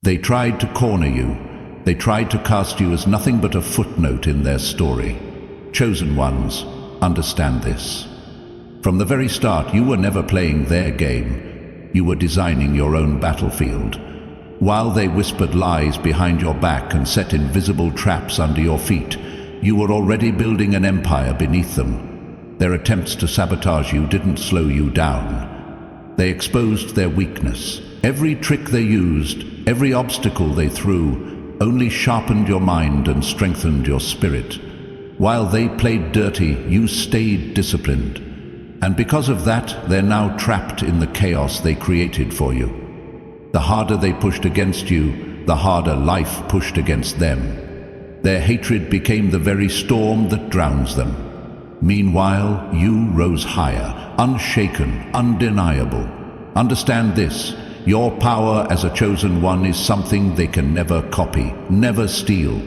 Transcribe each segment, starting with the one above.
They tried to corner you. They tried to cast you as nothing but a footnote in their story. Chosen ones, understand this. From the very start, you were never playing their game. You were designing your own battlefield. While they whispered lies behind your back and set invisible traps under your feet, you were already building an empire beneath them. Their attempts to sabotage you didn't slow you down. They exposed their weakness. Every trick they used, every obstacle they threw, only sharpened your mind and strengthened your spirit. While they played dirty, you stayed disciplined. And because of that, they're now trapped in the chaos they created for you. The harder they pushed against you, the harder life pushed against them. Their hatred became the very storm that drowns them. Meanwhile, you rose higher, unshaken, undeniable. Understand this. Your power as a chosen one is something they can never copy, never steal.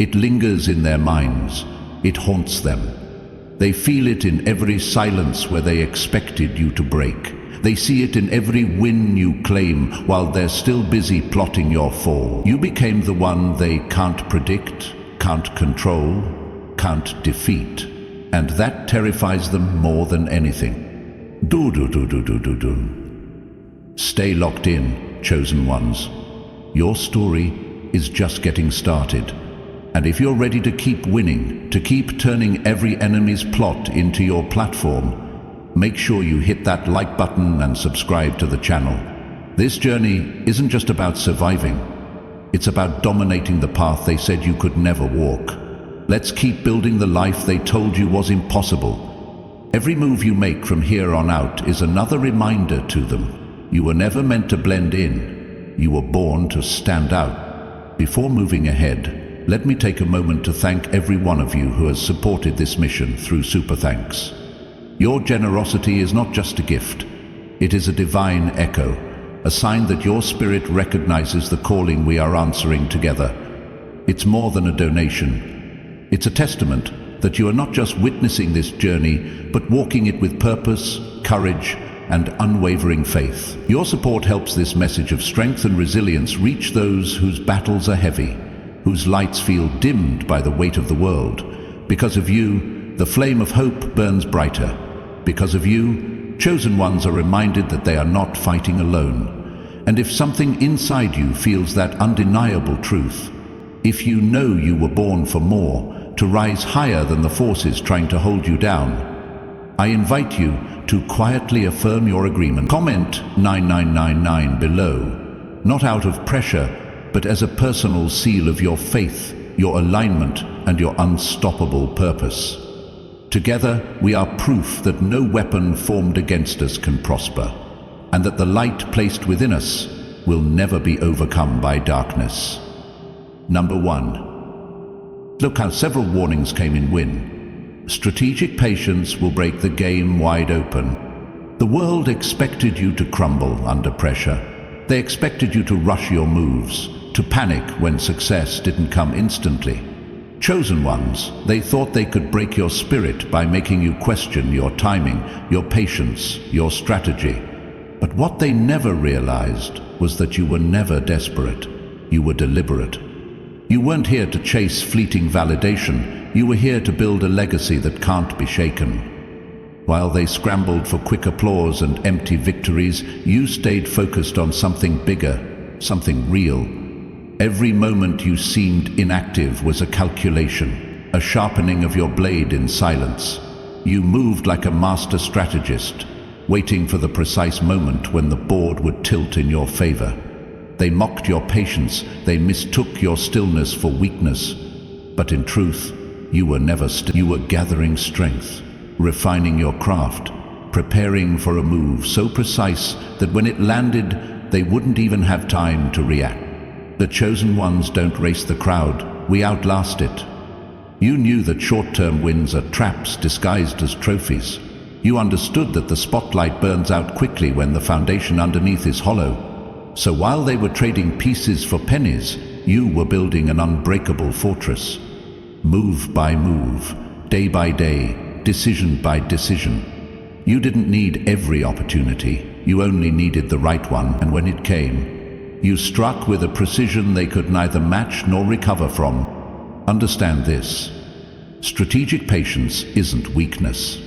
It lingers in their minds. It haunts them. They feel it in every silence where they expected you to break. They see it in every win you claim while they're still busy plotting your fall. You became the one they can't predict, can't control, can't defeat. And that terrifies them more than anything. Stay locked in, chosen ones. Your story is just getting started. And if you're ready to keep winning, to keep turning every enemy's plot into your platform, make sure you hit that like button and subscribe to the channel. This journey isn't just about surviving. It's about dominating the path they said you could never walk. Let's keep building the life they told you was impossible. Every move you make from here on out is another reminder to them. You were never meant to blend in. You were born to stand out. Before moving ahead, let me take a moment to thank every one of you who has supported this mission through Super Thanks. Your generosity is not just a gift. It is a divine echo, a sign that your spirit recognizes the calling we are answering together. It's more than a donation. It's a testament that you are not just witnessing this journey, but walking it with purpose, courage, and unwavering faith. Your support helps this message of strength and resilience reach those whose battles are heavy, whose lights feel dimmed by the weight of the world. Because of you, the flame of hope burns brighter. Because of you, chosen ones are reminded that they are not fighting alone. And if something inside you feels that undeniable truth, if you know you were born for more, to rise higher than the forces trying to hold you down, I invite you to quietly affirm your agreement. Comment 9999 below, not out of pressure, but as a personal seal of your faith, your alignment, and your unstoppable purpose. Together, we are proof that no weapon formed against us can prosper, and that the light placed within us will never be overcome by darkness. Number 1. Look how several warnings came in win. Strategic patience will break the game wide open. The world expected you to crumble under pressure. They expected you to rush your moves, to panic when success didn't come instantly. Chosen ones, they thought they could break your spirit by making you question your timing, your patience, your strategy. But what they never realized was that you were never desperate. You were deliberate. You weren't here to chase fleeting validation. You were here to build a legacy that can't be shaken. While they scrambled for quick applause and empty victories, you stayed focused on something bigger, something real. Every moment you seemed inactive was a calculation, a sharpening of your blade in silence. You moved like a master strategist, waiting for the precise moment when the board would tilt in your favor. They mocked your patience, they mistook your stillness for weakness. But in truth, you were never still. You were gathering strength, refining your craft, preparing for a move so precise that when it landed, they wouldn't even have time to react. The chosen ones don't race the crowd, we outlast it. You knew that short-term wins are traps disguised as trophies. You understood that the spotlight burns out quickly when the foundation underneath is hollow. So while they were trading pieces for pennies, you were building an unbreakable fortress. Move by move, day by day, decision by decision. You didn't need every opportunity, you only needed the right one, and when it came, You struck with a precision they could neither match nor recover from. Understand this. Strategic patience isn't weakness.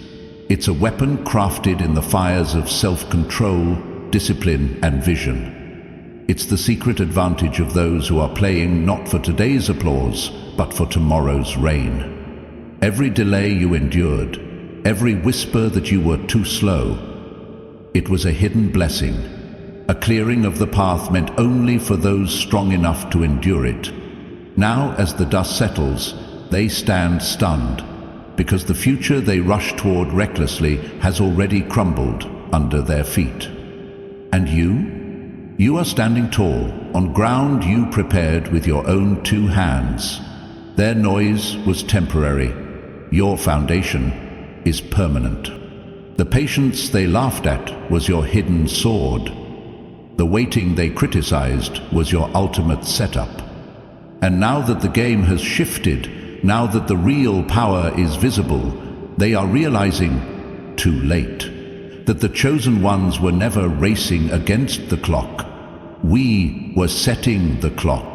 It's a weapon crafted in the fires of self-control, discipline, and vision. It's the secret advantage of those who are playing not for today's applause, but for tomorrow's reign. Every delay you endured, every whisper that you were too slow, it was a hidden blessing. A clearing of the path meant only for those strong enough to endure it. Now, as the dust settles, they stand stunned, because the future they rush toward recklessly has already crumbled under their feet. And you? You are standing tall, on ground you prepared with your own 2 hands. Their noise was temporary. Your foundation is permanent. The patience they laughed at was your hidden sword. The waiting they criticized was your ultimate setup. And now that the game has shifted, now that the real power is visible, they are realizing, too late, that the chosen ones were never racing against the clock. We were setting the clock.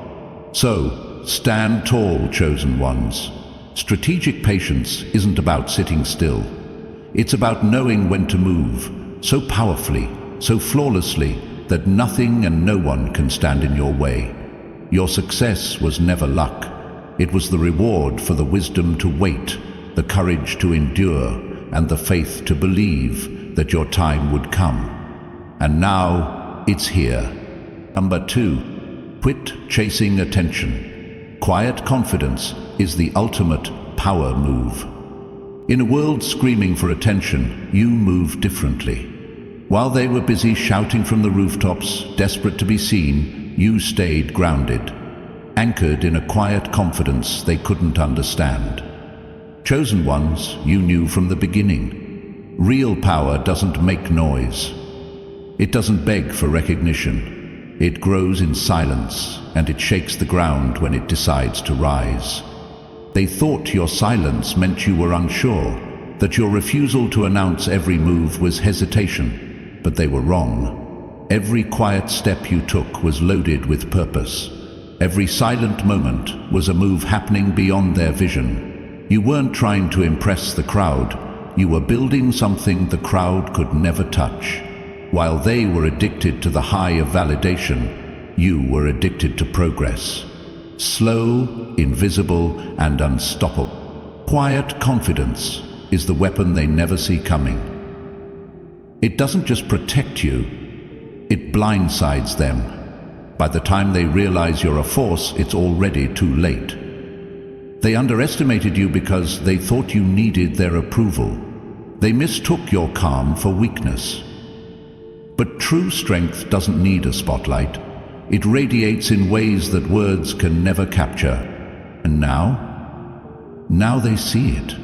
So, stand tall, chosen ones. Strategic patience isn't about sitting still. It's about knowing when to move, so powerfully, so flawlessly, that nothing and no one can stand in your way. Your success was never luck. It was the reward for the wisdom to wait, the courage to endure, and the faith to believe that your time would come. And now, it's here. Number 2, quit chasing attention. Quiet confidence is the ultimate power move. In a world screaming for attention, you move differently. While they were busy shouting from the rooftops, desperate to be seen, you stayed grounded, anchored in a quiet confidence they couldn't understand. Chosen ones, you knew from the beginning. Real power doesn't make noise. It doesn't beg for recognition. It grows in silence, and it shakes the ground when it decides to rise. They thought your silence meant you were unsure, that your refusal to announce every move was hesitation. But they were wrong. Every quiet step you took was loaded with purpose. Every silent moment was a move happening beyond their vision. You weren't trying to impress the crowd. You were building something the crowd could never touch. While they were addicted to the high of validation, you were addicted to progress. Slow, invisible, and unstoppable. Quiet confidence is the weapon they never see coming. It doesn't just protect you, it blindsides them. By the time they realize you're a force, it's already too late. They underestimated you because they thought you needed their approval. They mistook your calm for weakness. But true strength doesn't need a spotlight. It radiates in ways that words can never capture. And now they see it.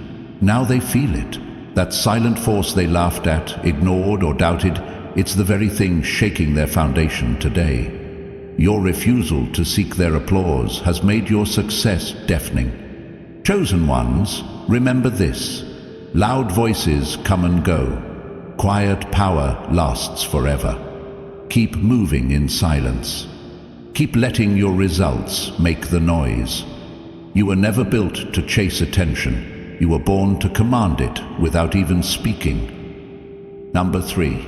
Now they feel it. That silent force they laughed at, ignored, or doubted, it's the very thing shaking their foundation today. Your refusal to seek their applause has made your success deafening. Chosen ones, remember this. Loud voices come and go. Quiet power lasts forever. Keep moving in silence. Keep letting your results make the noise. You were never built to chase attention. You were born to command it without even speaking. Number 3,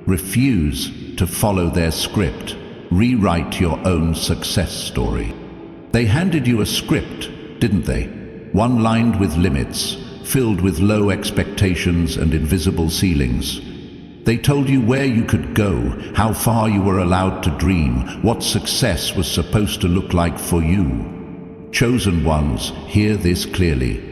refuse to follow their script. Rewrite your own success story. They handed you a script, didn't they? One lined with limits, filled with low expectations and invisible ceilings. They told you where you could go, how far you were allowed to dream, what success was supposed to look like for you. Chosen ones, hear this clearly.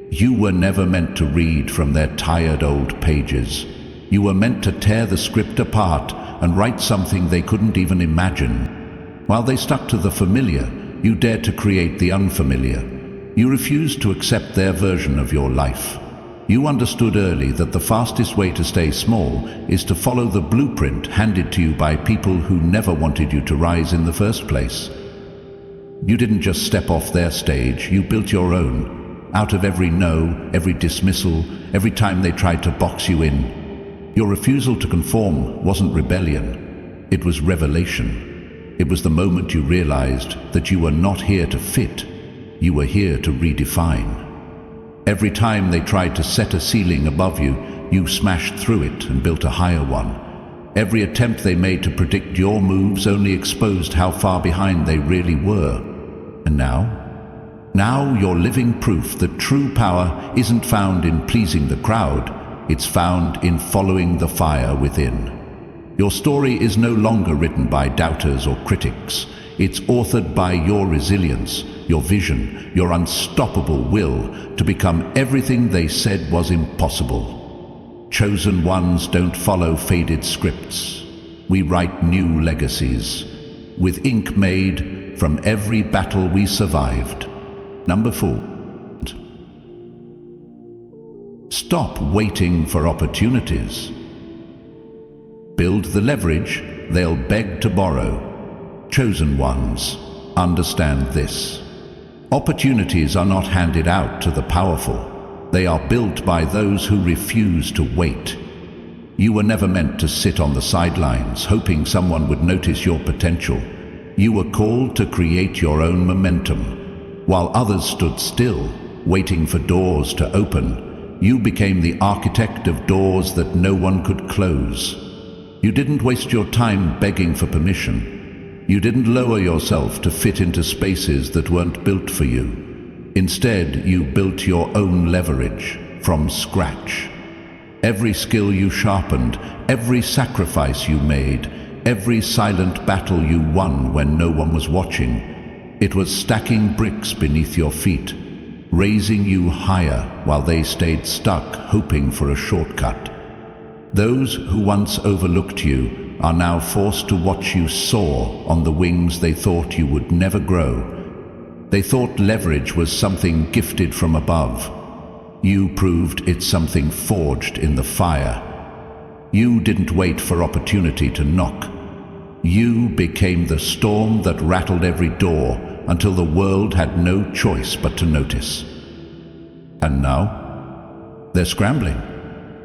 You were never meant to read from their tired old pages. You were meant to tear the script apart and write something they couldn't even imagine. While they stuck to the familiar, you dared to create the unfamiliar. You refused to accept their version of your life. You understood early that the fastest way to stay small is to follow the blueprint handed to you by people who never wanted you to rise in the first place. You didn't just step off their stage, you built your own. Out of every no, every dismissal, every time they tried to box you in. Your refusal to conform wasn't rebellion, it was revelation. It was the moment you realized that you were not here to fit, you were here to redefine. Every time they tried to set a ceiling above you, you smashed through it and built a higher one. Every attempt they made to predict your moves only exposed how far behind they really were. And now you're living proof that true power isn't found in pleasing the crowd, it's found in following the fire within. Your story is no longer written by doubters or critics. It's authored by your resilience, your vision, your unstoppable will to become everything they said was impossible. Chosen ones don't follow faded scripts. We write new legacies, with ink made from every battle we survived. Number 4. Stop waiting for opportunities. Build the leverage they'll beg to borrow. Chosen ones, understand this. Opportunities are not handed out to the powerful. They are built by those who refuse to wait. You were never meant to sit on the sidelines, hoping someone would notice your potential. You were called to create your own momentum. While others stood still, waiting for doors to open, you became the architect of doors that no one could close. You didn't waste your time begging for permission. You didn't lower yourself to fit into spaces that weren't built for you. Instead, you built your own leverage from scratch. Every skill you sharpened, every sacrifice you made, every silent battle you won when no one was watching, it was stacking bricks beneath your feet, raising you higher while they stayed stuck, hoping for a shortcut. Those who once overlooked you are now forced to watch you soar on the wings they thought you would never grow. They thought leverage was something gifted from above. You proved it's something forged in the fire. You didn't wait for opportunity to knock. You became the storm that rattled every door until the world had no choice but to notice. And now, they're scrambling.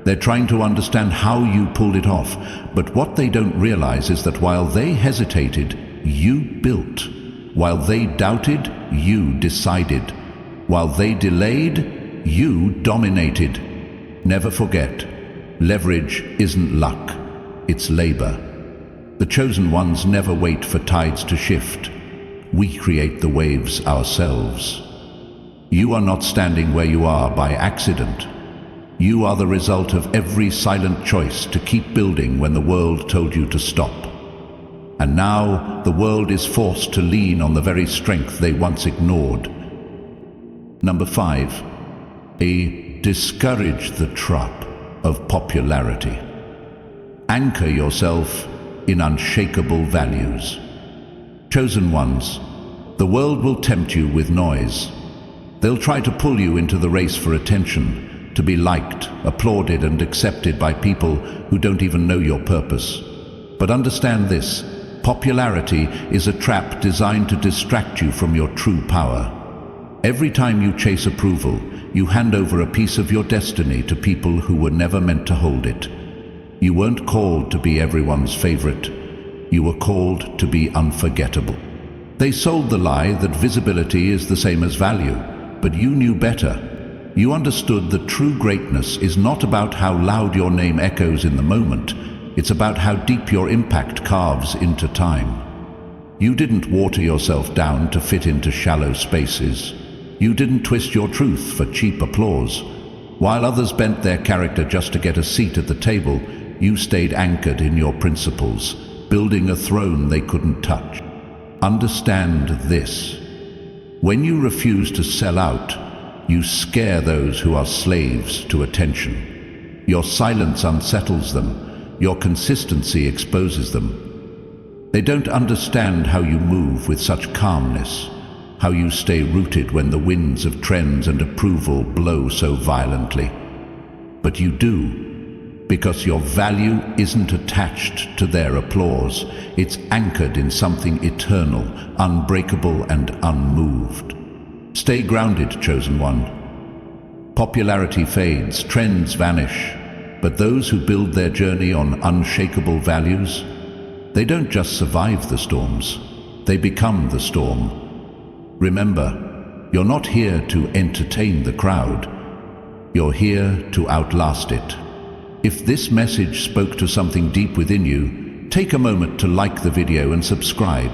They're trying to understand how you pulled it off, but what they don't realize is that while they hesitated, you built. While they doubted, you decided. While they delayed, you dominated. Never forget, leverage isn't luck, it's labor. The chosen ones never wait for tides to shift. We create the waves ourselves. You are not standing where you are by accident. You are the result of every silent choice to keep building when the world told you to stop. And now the world is forced to lean on the very strength they once ignored. Number 5. Discourage the trap of popularity. Anchor yourself in unshakable values. Chosen ones, the world will tempt you with noise. They'll try to pull you into the race for attention, to be liked, applauded, and accepted by people who don't even know your purpose. But understand this, popularity is a trap designed to distract you from your true power. Every time you chase approval, you hand over a piece of your destiny to people who were never meant to hold it. You weren't called to be everyone's favorite. You were called to be unforgettable. They sold the lie that visibility is the same as value, but you knew better. You understood that true greatness is not about how loud your name echoes in the moment. It's about how deep your impact carves into time. You didn't water yourself down to fit into shallow spaces. You didn't twist your truth for cheap applause. While others bent their character just to get a seat at the table, you stayed anchored in your principles, building a throne they couldn't touch. Understand this. When you refuse to sell out, you scare those who are slaves to attention. Your silence unsettles them. Your consistency exposes them. They don't understand how you move with such calmness, how you stay rooted when the winds of trends and approval blow so violently. But you do, because your value isn't attached to their applause. It's anchored in something eternal, unbreakable, and unmoved. Stay grounded, chosen one. Popularity fades, trends vanish, but those who build their journey on unshakable values, They don't just survive the storms, they become the storm. Remember, you're not here to entertain the crowd. You're here to outlast it. If this message spoke to something deep within you, take a moment to like the video and subscribe.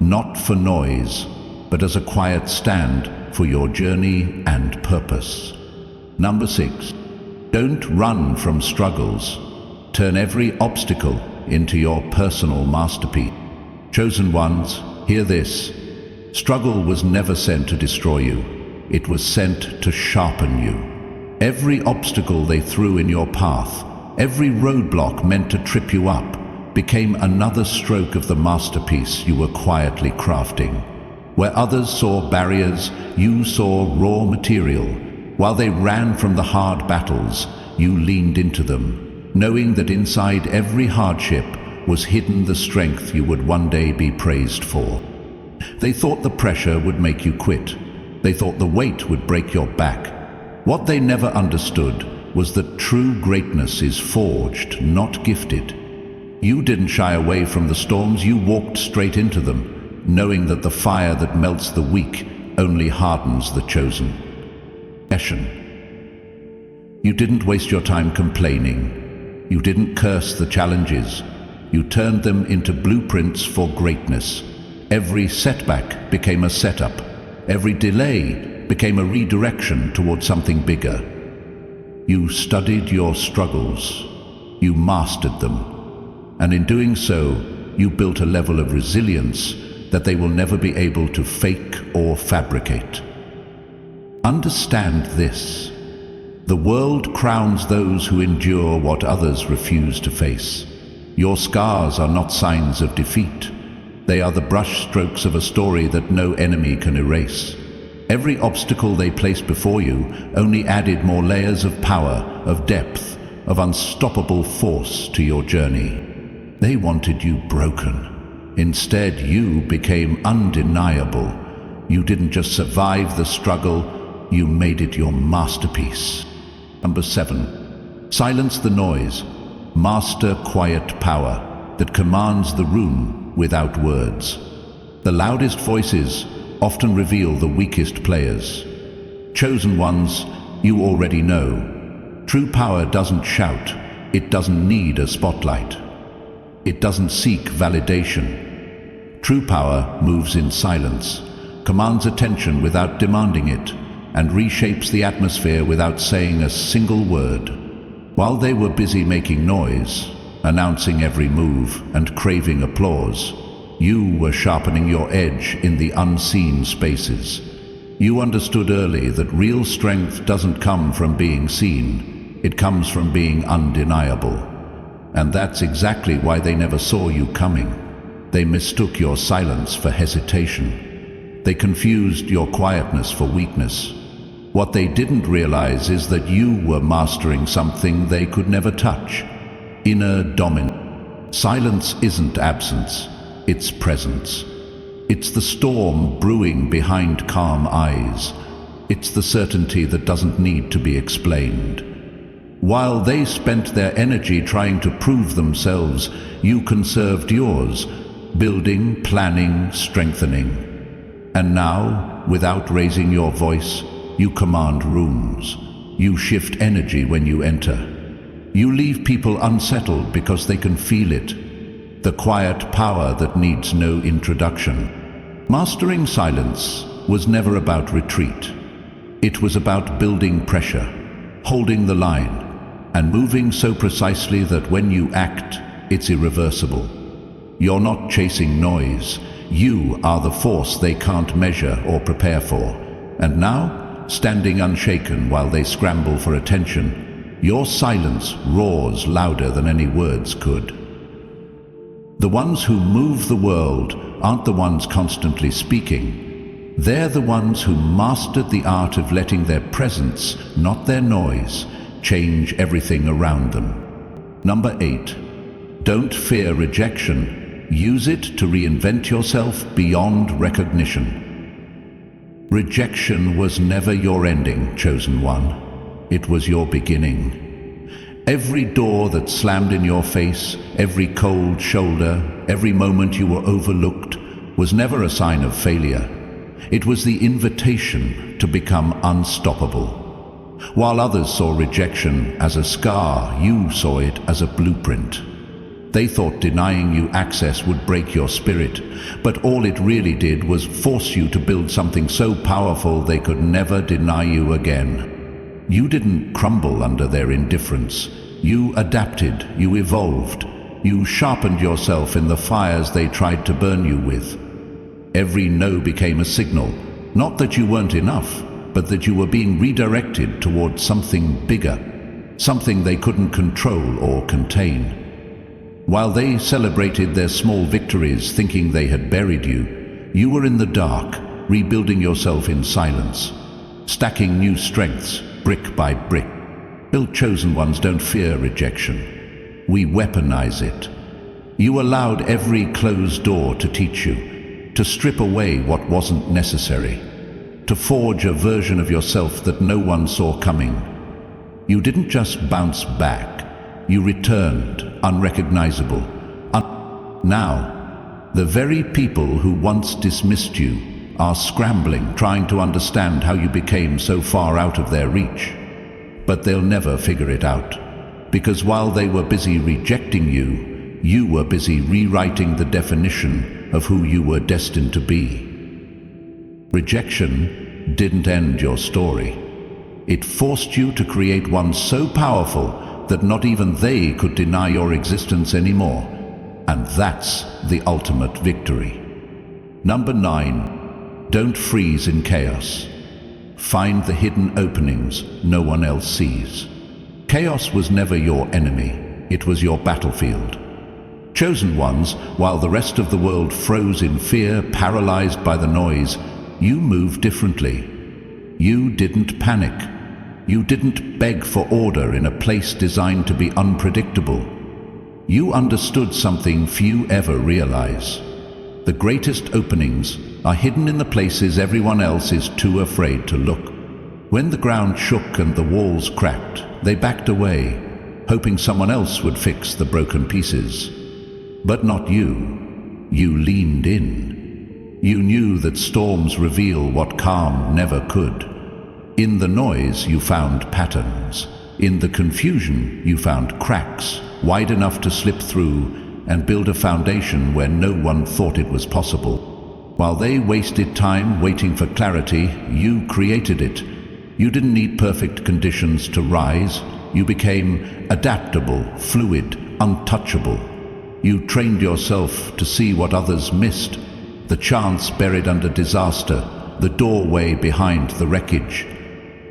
Not for noise, but as a quiet stand for your journey and purpose. Number 6. Don't run from struggles. Turn every obstacle into your personal masterpiece. Chosen ones, hear this. Struggle was never sent to destroy you. It was sent to sharpen you. Every obstacle they threw in your path, every roadblock meant to trip you up, became another stroke of the masterpiece you were quietly crafting. Where others saw barriers, you saw raw material. While they ran from the hard battles, you leaned into them, knowing that inside every hardship was hidden the strength you would one day be praised for. They thought the pressure would make you quit. They thought the weight would break your back. What they never understood was that true greatness is forged, not gifted. You didn't shy away from the storms, you walked straight into them, knowing that the fire that melts the weak only hardens the chosen. You didn't waste your time complaining. You didn't curse the challenges. You turned them into blueprints for greatness. Every setback became a setup. Every delay became a redirection toward something bigger. You studied your struggles. You mastered them. And in doing so, you built a level of resilience that they will never be able to fake or fabricate. Understand this. The world crowns those who endure what others refuse to face. Your scars are not signs of defeat. They are the brushstrokes of a story that no enemy can erase. Every obstacle they placed before you only added more layers of power, of depth, of unstoppable force to your journey. They wanted you broken. Instead, you became undeniable. You didn't just survive the struggle, you made it your masterpiece. Number 7. Silence the noise. Master quiet power that commands the room without words. The loudest voices often reveal the weakest players. Chosen ones, you already know. True power doesn't shout. It doesn't need a spotlight. It doesn't seek validation. True power moves in silence, commands attention without demanding it, and reshapes the atmosphere without saying a single word. While they were busy making noise, announcing every move and craving applause, you were sharpening your edge in the unseen spaces. You understood early that real strength doesn't come from being seen, it comes from being undeniable. And that's exactly why they never saw you coming. They mistook your silence for hesitation. They confused your quietness for weakness. What they didn't realize is that you were mastering something they could never touch. Inner dominance. Silence isn't absence. It's presence. It's the storm brewing behind calm eyes. It's the certainty that doesn't need to be explained. While they spent their energy trying to prove themselves, you conserved yours, building, planning, strengthening. And now, without raising your voice, you command rooms. You shift energy when you enter. You leave people unsettled because they can feel it. The quiet power that needs no introduction. Mastering silence was never about retreat. It was about building pressure, holding the line, and moving so precisely that when you act, it's irreversible. You're not chasing noise. You are the force they can't measure or prepare for. And now, standing unshaken while they scramble for attention, your silence roars louder than any words could. The ones who move the world aren't the ones constantly speaking. They're the ones who mastered the art of letting their presence, not their noise, change everything around them. Number 8. Don't fear rejection. Use it to reinvent yourself beyond recognition. Rejection was never your ending, chosen one. It was your beginning. Every door that slammed in your face, every cold shoulder, every moment you were overlooked was never a sign of failure. It was the invitation to become unstoppable. While others saw rejection as a scar, you saw it as a blueprint. They thought denying you access would break your spirit, but all it really did was force you to build something so powerful they could never deny you again. You didn't crumble under their indifference. You adapted, you evolved, you sharpened yourself in the fires they tried to burn you with. Every no became a signal, not that you weren't enough, but that you were being redirected towards something bigger, something they couldn't control or contain. While they celebrated their small victories thinking they had buried you, you were in the dark, rebuilding yourself in silence, stacking new strengths, brick by brick. Built chosen ones don't fear rejection. We weaponize it. You allowed every closed door to teach you, to strip away what wasn't necessary, to forge a version of yourself that no one saw coming. You didn't just bounce back, you returned, unrecognizable. Now, the very people who once dismissed you are scrambling, trying to understand how you became so far out of their reach. But they'll never figure it out, because while they were busy rejecting you, you were busy rewriting the definition of who you were destined to be. Rejection didn't end your story. It forced you to create one so powerful that not even they could deny your existence anymore. And that's the ultimate victory. Number 9. Don't freeze in chaos. Find the hidden openings no one else sees. Chaos was never your enemy, it was your battlefield. Chosen ones, while the rest of the world froze in fear, paralyzed by the noise, you moved differently. You didn't panic. You didn't beg for order in a place designed to be unpredictable. You understood something few ever realize. The greatest openings are hidden in the places everyone else is too afraid to look. When the ground shook and the walls cracked, they backed away, hoping someone else would fix the broken pieces. But not you. You leaned in. You knew that storms reveal what calm never could. In the noise you found patterns. In the confusion you found cracks, wide enough to slip through and build a foundation where no one thought it was possible. While they wasted time waiting for clarity, you created it. You didn't need perfect conditions to rise. You became adaptable, fluid, untouchable. You trained yourself to see what others missed, the chance buried under disaster, the doorway behind the wreckage.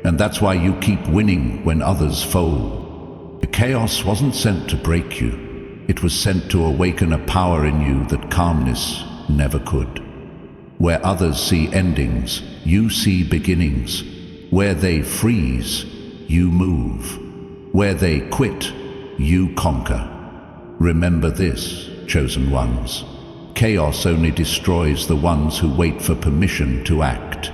And that's why you keep winning when others fold. The chaos wasn't sent to break you. It was sent to awaken a power in you that calmness never could. Where others see endings, you see beginnings. Where they freeze, you move. Where they quit, you conquer. Remember this, chosen ones. Chaos only destroys the ones who wait for permission to act.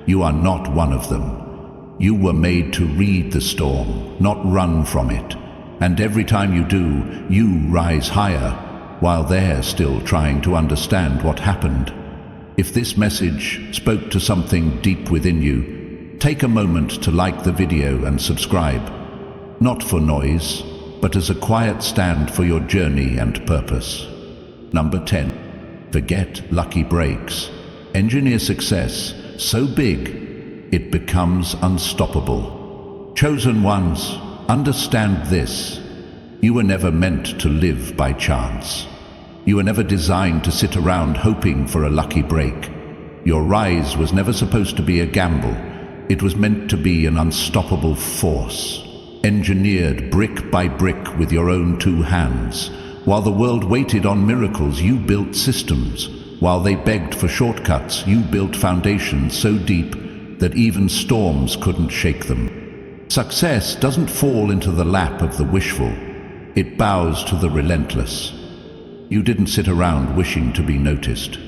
You are not one of them. You were made to read the storm, not run from it. And every time you do, you rise higher, while they're still trying to understand what happened. If this message spoke to something deep within you, take a moment to like the video and subscribe. Not for noise, but as a quiet stand for your journey and purpose. Number 10. Forget lucky breaks. Engineer success so big it becomes unstoppable. Chosen ones, understand this. You were never meant to live by chance. You were never designed to sit around hoping for a lucky break. Your rise was never supposed to be a gamble. It was meant to be an unstoppable force, engineered brick by brick with your own 2 hands. While the world waited on miracles, you built systems. While they begged for shortcuts, you built foundations so deep that even storms couldn't shake them. Success doesn't fall into the lap of the wishful. It bows to the relentless. You didn't sit around wishing to be noticed.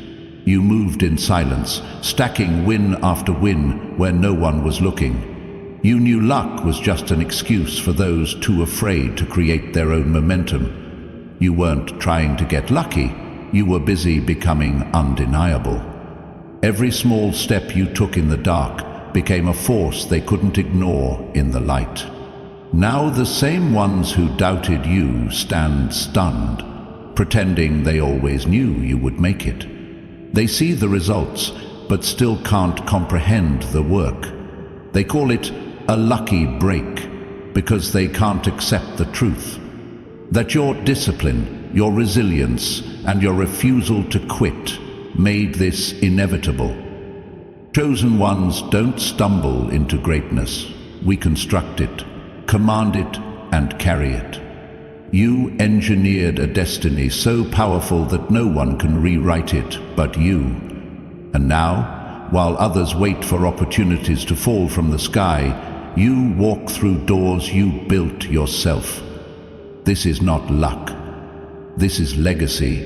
You moved in silence, stacking win after win where no one was looking. You knew luck was just an excuse for those too afraid to create their own momentum. You weren't trying to get lucky, you were busy becoming undeniable. Every small step you took in the dark became a force they couldn't ignore in the light. Now the same ones who doubted you stand stunned, pretending they always knew you would make it. They see the results, but still can't comprehend the work. They call it a lucky break because they can't accept the truth. That your discipline, your resilience, and your refusal to quit made this inevitable. Chosen ones don't stumble into greatness. We construct it, command it, and carry it. You engineered a destiny so powerful that no one can rewrite it but you. And now, while others wait for opportunities to fall from the sky, you walk through doors you built yourself. This is not luck. This is legacy,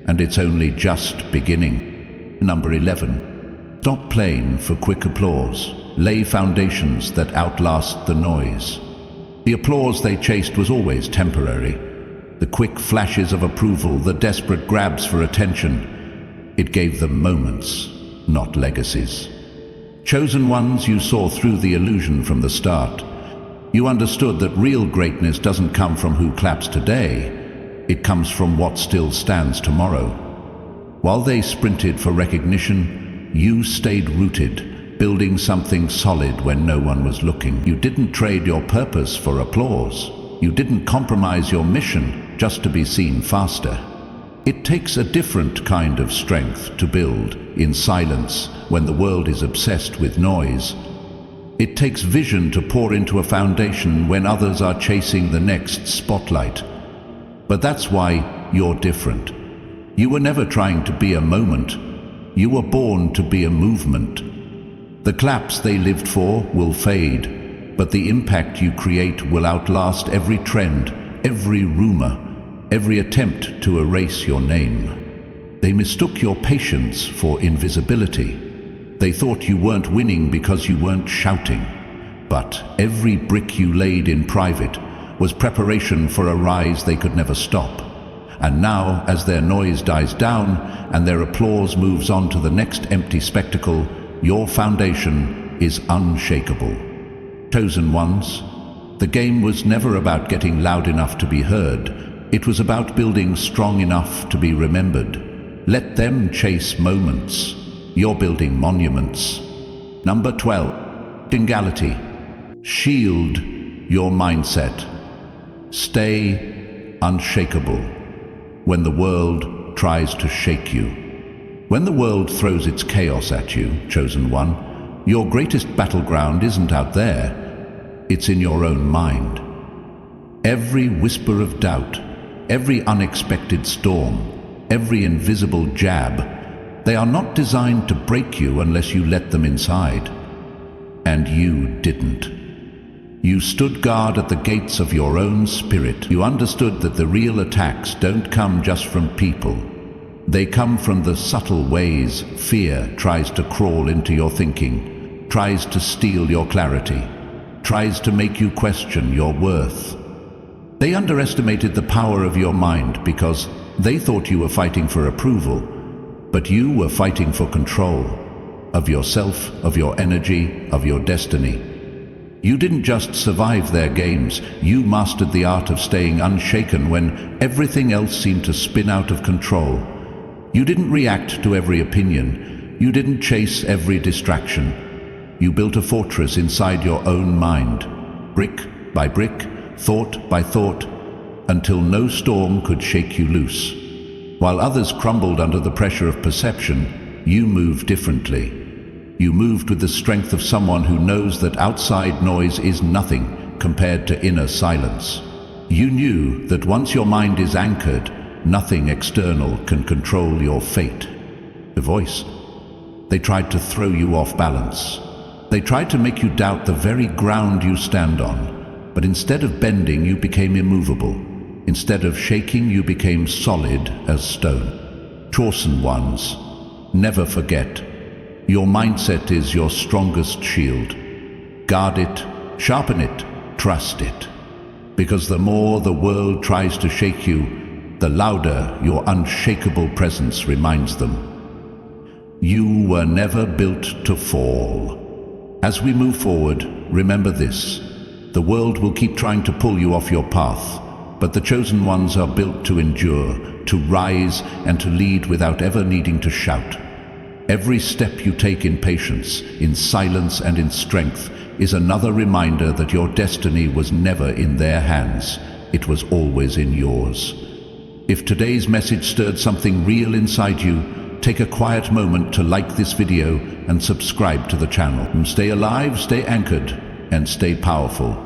and it's only just beginning. Number 11. Stop playing for quick applause. Lay foundations that outlast the noise. The applause they chased was always temporary. The quick flashes of approval, the desperate grabs for attention. It gave them moments, not legacies. Chosen ones, you saw through the illusion from the start. You understood that real greatness doesn't come from who claps today. It comes from what still stands tomorrow. While they sprinted for recognition, you stayed rooted, building something solid when no one was looking. You didn't trade your purpose for applause. You didn't compromise your mission just to be seen faster. It takes a different kind of strength to build in silence when the world is obsessed with noise. It takes vision to pour into a foundation when others are chasing the next spotlight. But that's why you're different. You were never trying to be a moment. You were born to be a movement. The claps they lived for will fade, but the impact you create will outlast every trend, every rumor, every attempt to erase your name. They mistook your patience for invisibility. They thought you weren't winning because you weren't shouting. But every brick you laid in private was preparation for a rise they could never stop. And now, as their noise dies down and their applause moves on to the next empty spectacle, your foundation is unshakable. Chosen ones, the game was never about getting loud enough to be heard. It was about building strong enough to be remembered. Let them chase moments. You're building monuments. Number 12. Singularity. Shield your mindset. Stay unshakable when the world tries to shake you. When the world throws its chaos at you, chosen one, your greatest battleground isn't out there. It's in your own mind. Every whisper of doubt, every unexpected storm, every invisible jab, they are not designed to break you unless you let them inside. And you didn't. You stood guard at the gates of your own spirit. You understood that the real attacks don't come just from people. They come from the subtle ways fear tries to crawl into your thinking, tries to steal your clarity, tries to make you question your worth. They underestimated the power of your mind because they thought you were fighting for approval, but you were fighting for control of yourself, of your energy, of your destiny. You didn't just survive their games, you mastered the art of staying unshaken when everything else seemed to spin out of control. You didn't react to every opinion, you didn't chase every distraction. You built a fortress inside your own mind, brick by brick, thought by thought, until no storm could shake you loose. While others crumbled under the pressure of perception, you moved differently. You moved with the strength of someone who knows that outside noise is nothing compared to inner silence. You knew that once your mind is anchored, nothing external can control your fate. The voice. They tried to throw you off balance. They tried to make you doubt the very ground you stand on. But instead of bending, you became immovable. Instead of shaking, you became solid as stone. Chosen ones, never forget. Your mindset is your strongest shield. Guard it, sharpen it, trust it. Because the more the world tries to shake you, the louder your unshakable presence reminds them. You were never built to fall. As we move forward, remember this. The world will keep trying to pull you off your path, but the chosen ones are built to endure, to rise, and to lead without ever needing to shout. Every step you take in patience, in silence, and in strength is another reminder that your destiny was never in their hands. It was always in yours. If today's message stirred something real inside you, take a quiet moment to like this video and subscribe to the channel. Stay alive, stay anchored, and stay powerful.